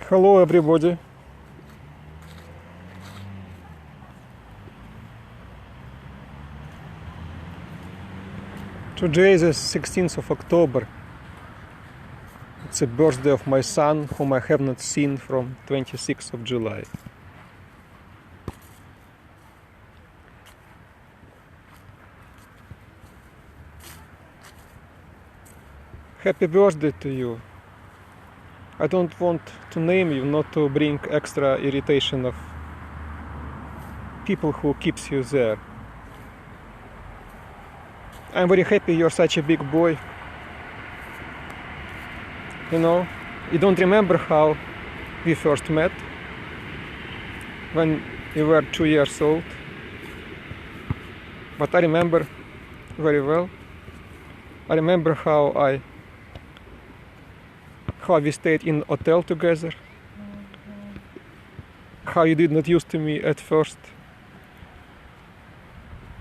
Hello everybody. Today is the 16th of October. It's the birthday of my son, whom I have not seen from 26th of July. Happy birthday to you. I don't want to name you, not to bring extra irritation of people who keeps you there. I'm very happy you're such a big boy. You know, you don't remember how we first met, when you were 2 years old. But I remember very well. I remember how we stayed in hotel together, how you did not used to me at first,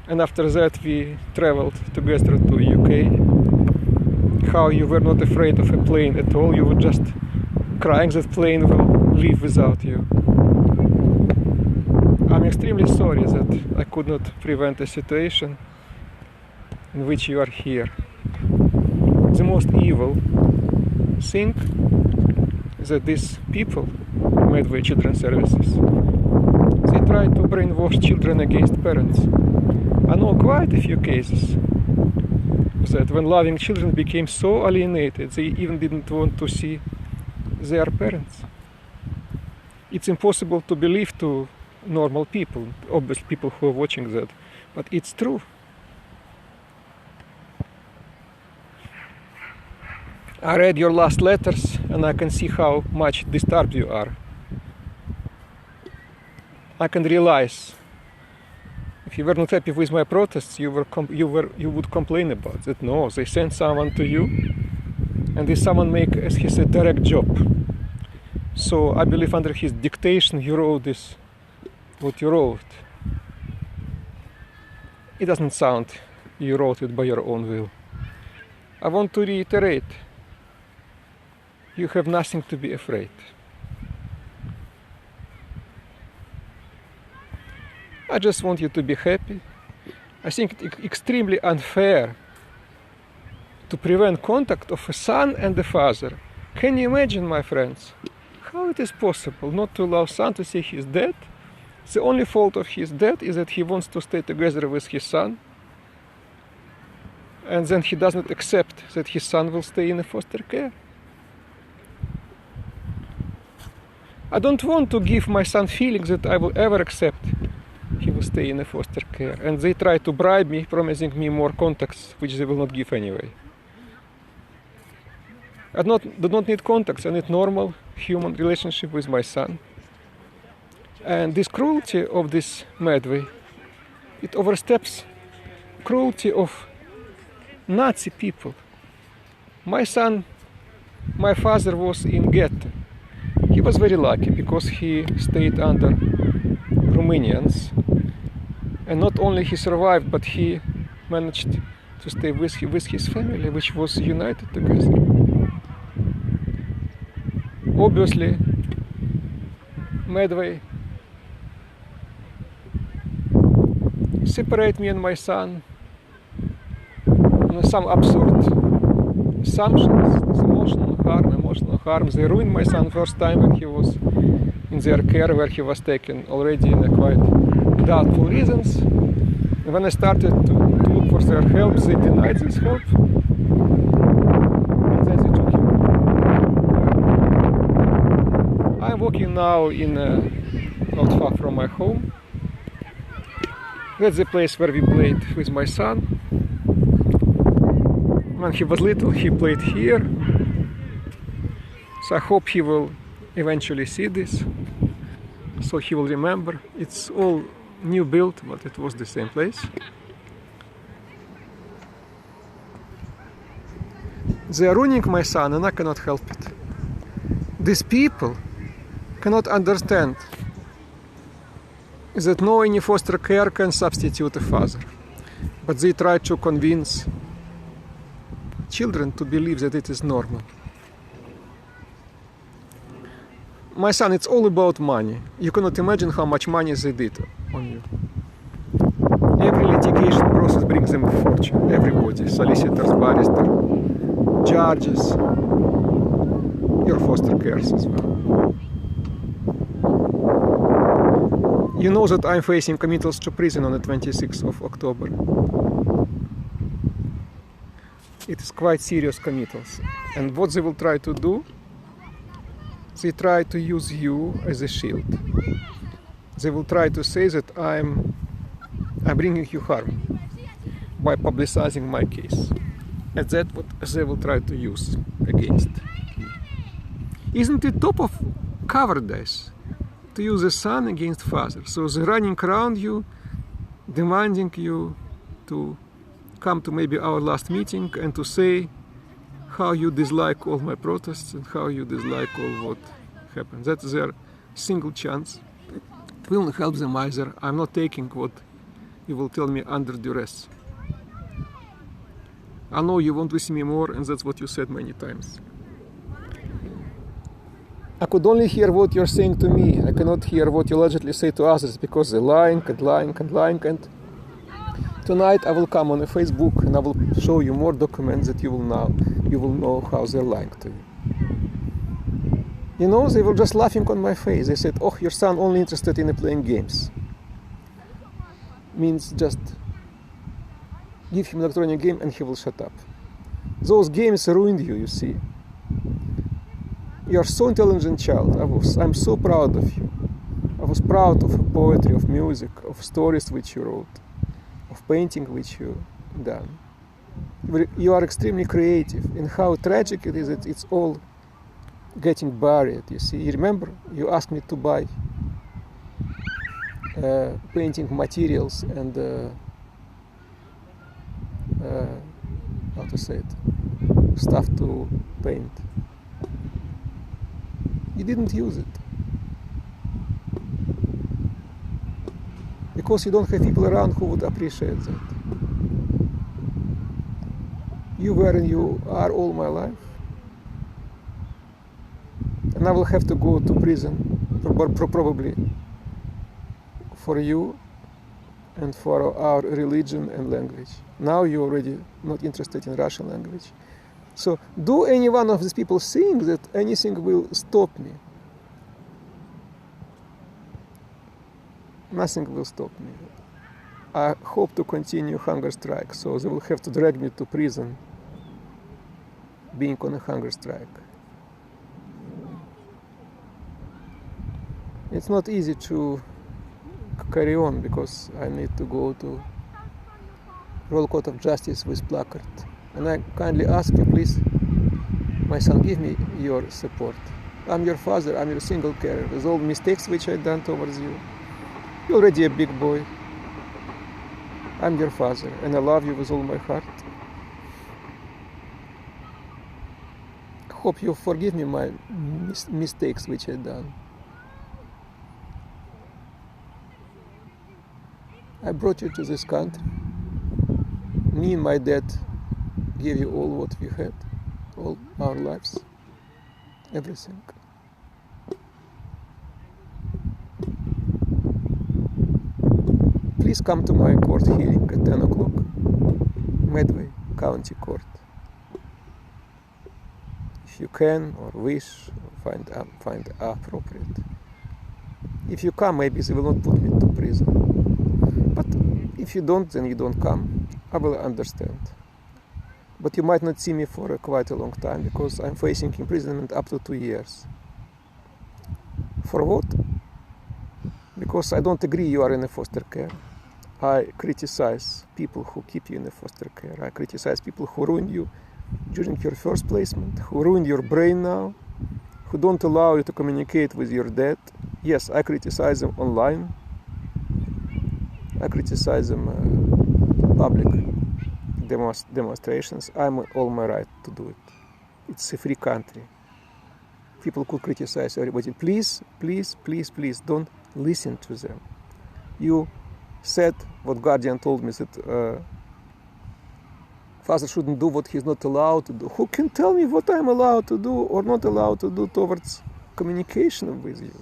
and after that we traveled together to UK, how you were not afraid of a plane at all, you were just crying that plane will leave without you. I'm extremely sorry that I could not prevent a situation in which you are here. The most evil thing is that these people, Medway Children's Services, they try to brainwash children against parents. I know quite a few cases that when loving children became so alienated, they even didn't want to see their parents. It's impossible to believe to normal people, obviously people who are watching that, but it's true. I read your last letters and I can see how much disturbed you are. I can realize if you were not happy with my protests, you would complain about it. No, they sent someone to you, and this someone make, as he said, direct job. So I believe under his dictation you wrote this, what you wrote. It doesn't sound you wrote it by your own will. I want to reiterate. You have nothing to be afraid. I just want you to be happy. I think it's extremely unfair to prevent contact of a son and a father. Can you imagine, my friends, how it is possible not to allow son to see his dad? The only fault of his dad is that he wants to stay together with his son, and then he does not accept that his son will stay in a foster care. I don't want to give my son feelings that I will ever accept he will stay in a foster care. And they try to bribe me, promising me more contacts, which they will not give anyway. I do not need contacts, I need normal human relationship with my son. And this cruelty of this Medway, it oversteps cruelty of Nazi people. My father was in ghetto. He was very lucky because he stayed under Romanians, and not only he survived, but he managed to stay with his family, which was united together. Obviously, Medway separate me and my son on some absurd assumptions, emotional harm. They ruined my son first time when he was in their care, where he was taken already in a quite doubtful reasons. And when I started to look for their help, they denied this help. And then they took him. I'm walking now in not far from my home. That's the place where we played with my son. When he was little, he played here. So I hope he will eventually see this, so he will remember. It's all new built, but it was the same place. They are ruining my son, and I cannot help it. These people cannot understand that no any foster care can substitute a father, but they try to convince children to believe that it is normal. my son, it's all about money. You cannot imagine how much money they did on you. Every litigation process brings them a fortune. Everybody, solicitors, barrister, judges, your foster cares as well. You know that I'm facing committals to prison on the 26th of October. It is quite serious committals. And what they will try to do, they try to use you as a shield. They will try to say that I'm bringing you harm by publicizing my case. And that's what they will try to use against me. Isn't it top of cowardice to use a son against father? So they're running around you, demanding you to come to maybe our last meeting and to say how you dislike all my protests and how you dislike all what happened. That's their single chance. It will not help them either. I'm not taking what you will tell me under duress. I know you won't listen me more, and that's what you said many times. I could only hear what you're saying to me. I cannot hear what you allegedly say to others because they're lying and lying and lying. And tonight I will come on a Facebook and I will show you more documents that you will know how they're lying to you. You know, they were just laughing on my face. They said, "Oh, your son only interested in playing games." Means just give him an electronic game and he will shut up. Those games ruined you, you see. You are so intelligent child. I'm so proud of you. I was proud of poetry, of music, of stories which you wrote, of painting which you done. You are extremely creative. And how tragic it is that it's all getting buried, you see. You remember, you asked me to buy painting materials and how to say it, stuff to paint. You didn't use it because you don't have people around who would appreciate that. You were and you are all my life, and I will have to go to prison probably for you and for our religion and language. Now you're already not interested in Russian language. So do any one of these people think that anything will stop me? Nothing will stop me. I hope to continue hunger strike, so they will have to drag me to prison being on a hunger strike. It's not easy to carry on because I need to go to Royal Court of Justice with placard. And I kindly ask you, please, my son, give me your support. I'm your father, I'm your single carer. With all mistakes which I've done towards you, you're already a big boy. I'm your father, and I love you with all my heart. I hope you forgive me my mistakes which I've done. I brought you to this country. Me and my dad gave you all what we had, all our lives, everything. Please come to my court hearing at 10 o'clock, Medway County Court. If you can or wish, or find appropriate. If you come, maybe they will not put me to prison. But if you don't, then you don't come. I will understand. But you might not see me for quite a long time because I'm facing imprisonment up to 2 years. For what? Because I don't agree you are in a foster care. I criticize people who keep you in a foster care. I criticize people who ruined you during your first placement, who ruined your brain now, who don't allow you to communicate with your dad. Yes, I criticize them online. I criticize them public demonstrations. I'm all my right to do it. It's a free country. People could criticize everybody. Please, please, please, please don't listen to them. You said what Guardian told me, that father shouldn't do what he's not allowed to do. Who can tell me what I'm allowed to do or not allowed to do towards communication with you.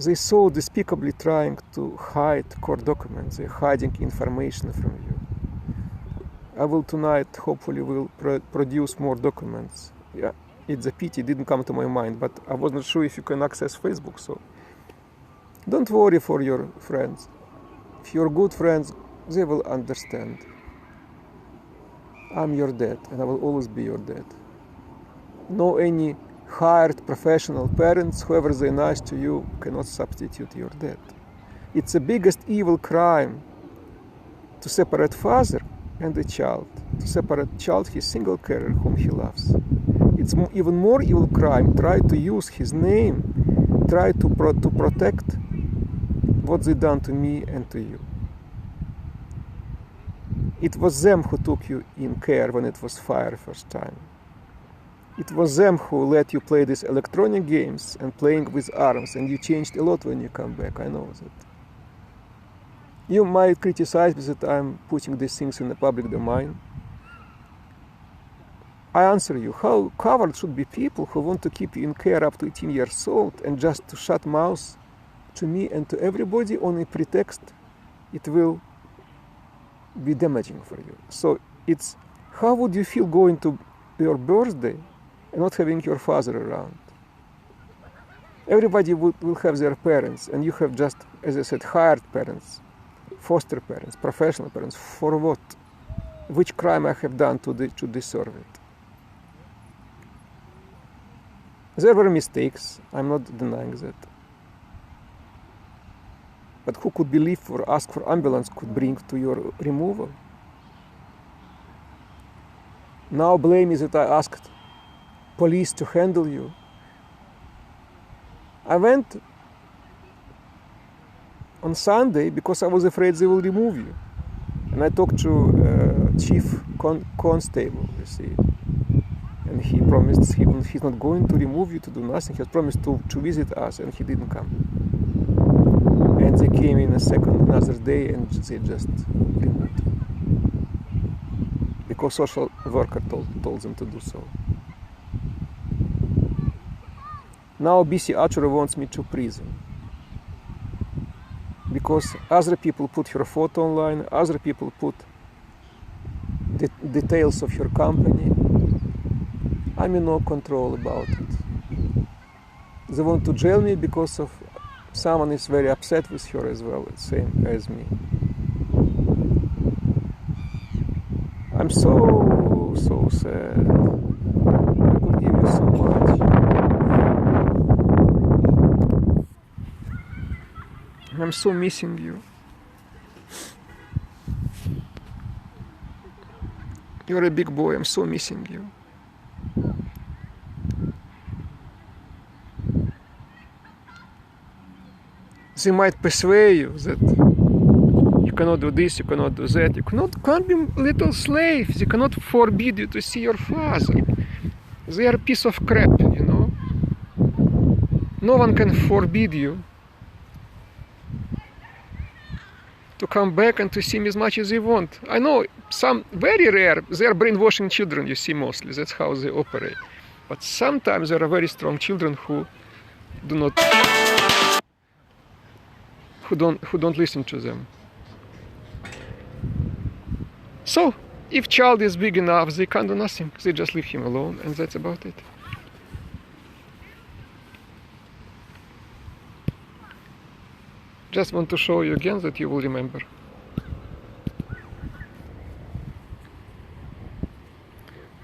They so despicably trying to hide core documents. They're hiding information from you. I will tonight, hopefully, will produce more documents. Yeah, it's a pity it didn't come to my mind, but I wasn't sure if you can access Facebook. So don't worry for your friends. If you're good friends, they will understand. I'm your dad, and I will always be your dad. No any hired professional parents, whoever they're nice to you, cannot substitute your dad. It's the biggest evil crime to separate father and a child, to separate child his single carer whom he loves. It's even more evil crime try to use his name, try to protect what they done to me and to you. It was them who took you in care when it was fire first time. It was them who let you play these electronic games and playing with arms, and you changed a lot when you come back, I know that. You might criticize me that I'm putting these things in the public domain. I answer you, how coward should be people who want to keep you in care up to 18 years old and just to shut mouth to me and to everybody on a pretext it will be damaging for you. So it's, how would you feel going to your birthday and not having your father around? Everybody will have their parents, and you have just, as I said, hired parents, foster parents, professional parents. For what? Which crime I have done to deserve it? There were mistakes, I'm not denying that. But who could believe or ask for ambulance could bring to your removal? Now blame is that I asked police to handle you. I went on Sunday because I was afraid they will remove you. And I talked to chief constable, you see. And he promised he's not going to remove you, to do nothing. He has promised to visit us, and he didn't come. And they came in another day, and they just removed him. Because social worker told them to do so. Now BC Achura wants me to prison. Because other people put your photo online, other people put the details of your company. I'm in no control about it. They want to jail me because of someone is very upset with her as well, same as me. I'm so sad. I could give you so much. I'm so missing you. You're a big boy, I'm so missing you. They might persuade you that you cannot do this, you cannot do that, you can't be little slaves, they cannot forbid you to see your father. They are a piece of crap, you know. No one can forbid you to come back and to see me as much as you want. I know some very rare, they are brainwashing children, you see, mostly. That's how they operate. But sometimes there are very strong children who don't listen to them. So, if child is big enough, they can't do nothing. They just leave him alone, and that's about it. Just want to show you again that you will remember.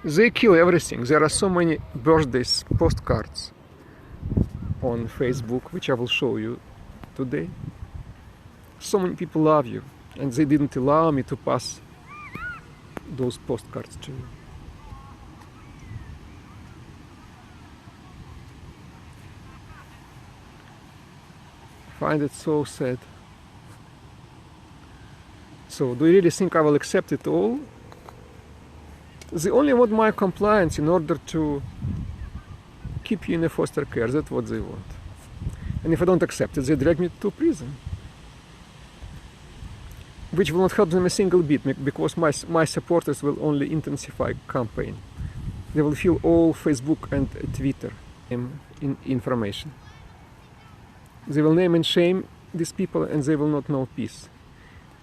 They kill everything. There are so many birthdays postcards on Facebook, which I will show you today. So many people love you, and they didn't allow me to pass those postcards to you. I find it so sad. So, do you really think I will accept it all? They only want my compliance in order to keep you in a foster care. That's what they want. And if I don't accept it, they drag me to prison. Which will not help them a single bit, because my supporters will only intensify campaign. They will fill all Facebook and Twitter in information. They will name and shame these people, and they will not know peace.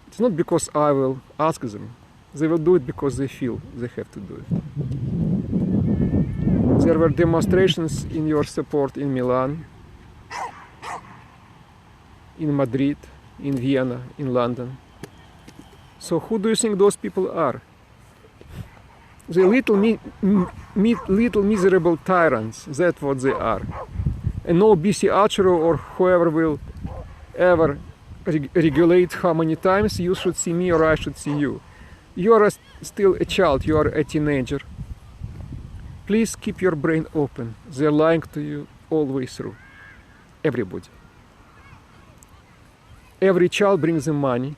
It's not because I will ask them. They will do it because they feel they have to do it. There were demonstrations in your support in Milan, in Madrid, in Vienna, in London. So who do you think those people are? The little miserable tyrants, that's what they are. And no BC Achero or whoever will ever regulate how many times you should see me or I should see you. You are still a child, you are a teenager. Please keep your brain open. They're lying to you all the way through. Everybody. Every child brings them money.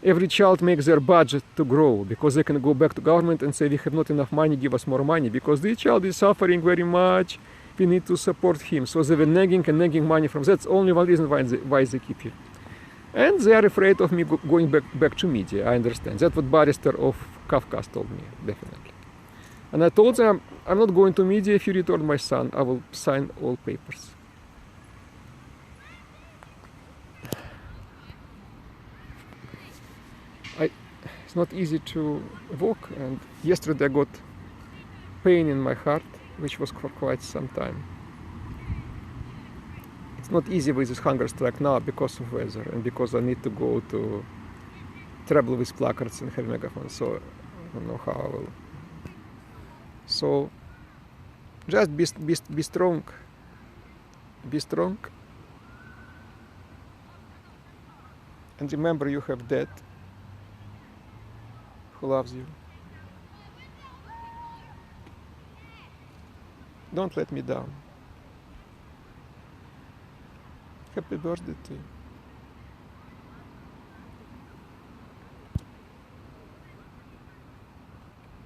Every child makes their budget to grow because they can go back to government and say, we have not enough money, give us more money, because the child is suffering very much, we need to support him. So they were nagging money from that's only one reason why they keep you. And they are afraid of me going back to media, I understand. That's what barrister of Kafkas told me, definitely. And I told them, I'm not going to media. If you return my son, I will sign all papers. It's not easy to walk, and yesterday I got pain in my heart, which was for quite some time. It's not easy with this hunger strike now because of weather and because I need to go to travel with placards and have megaphones, so I don't know how I will. So just be strong. Be strong. And remember, you have dad who loves you. Don't let me down. Happy birthday to you.